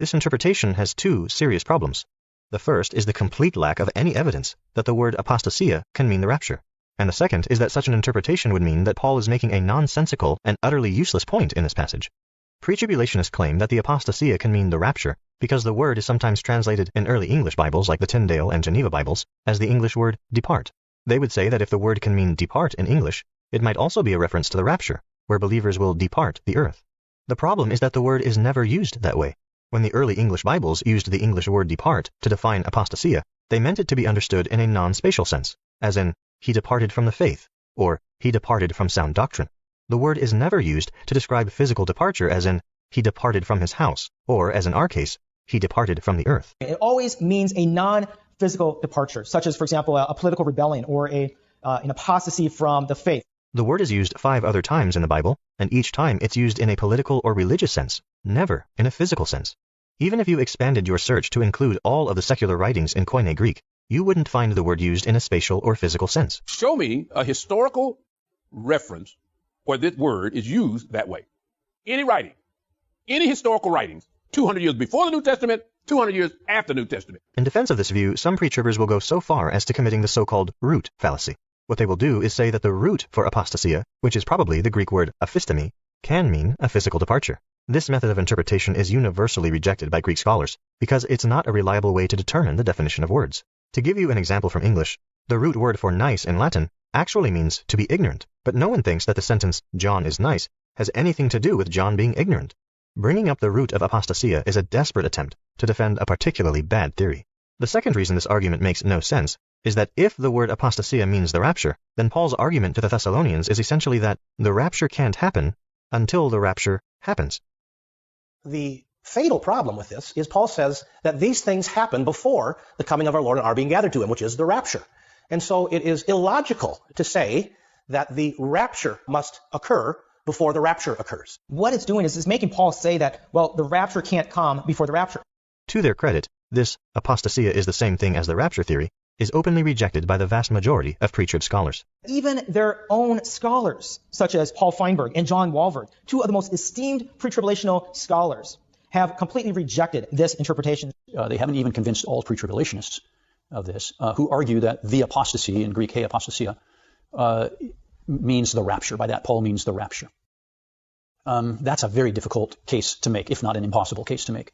This interpretation has two serious problems. The first is the complete lack of any evidence that the word apostasia can mean the rapture. And the second is that such an interpretation would mean that Paul is making a nonsensical and utterly useless point in this passage. Pre-tribulationists claim that the apostasia can mean the rapture because the word is sometimes translated in early English Bibles like the Tyndale and Geneva Bibles as the English word depart. They would say that if the word can mean depart in English, it might also be a reference to the rapture, where believers will depart the earth. The problem is that the word is never used that way. When the early English Bibles used the English word depart to define apostasia, they meant it to be understood in a non-spatial sense, as in, he departed from the faith, or he departed from sound doctrine. The word is never used to describe physical departure as in, he departed from his house, or as in our case, he departed from the earth. It always means a non-physical departure, such as, for example, a political rebellion or an apostasy from the faith. The word is used 5 other times in the Bible, and each time it's used in a political or religious sense, never in a physical sense. Even if you expanded your search to include all of the secular writings in Koine Greek, you wouldn't find the word used in a spatial or physical sense. Show me a historical reference where this word is used that way. Any writing, any historical writings, 200 years before the New Testament, 200 years after the New Testament. In defense of this view, some pre-tribbers will go so far as to committing the so-called root fallacy. What they will do is say that the root for apostasia, which is probably the Greek word aphistemi, can mean a physical departure. This method of interpretation is universally rejected by Greek scholars because it's not a reliable way to determine the definition of words. To give you an example from English, the root word for nice in Latin actually means to be ignorant, but no one thinks that the sentence, John is nice, has anything to do with John being ignorant. Bringing up the root of apostasia is a desperate attempt to defend a particularly bad theory. The second reason this argument makes no sense is that if the word apostasia means the rapture, then Paul's argument to the Thessalonians is essentially that the rapture can't happen until the rapture happens. The fatal problem with this is Paul says that these things happen before the coming of our Lord and our being gathered to him, which is the rapture. And so it is illogical to say that the rapture must occur before the rapture occurs. What it's doing is it's making Paul say that, well, the rapture can't come before the rapture. To their credit, this apostasia is the same thing as the rapture theory is openly rejected by the vast majority of pre-trib scholars. Even their own scholars, such as Paul Feinberg and John Walvoord, two of the most esteemed pre-tribulational scholars, have completely rejected this interpretation. They haven't even convinced all pre-tribulationists of this, who argue that the apostasy, in Greek, he apostasia, means the rapture. By that, Paul means the rapture. That's a very difficult case to make, if not an impossible case to make.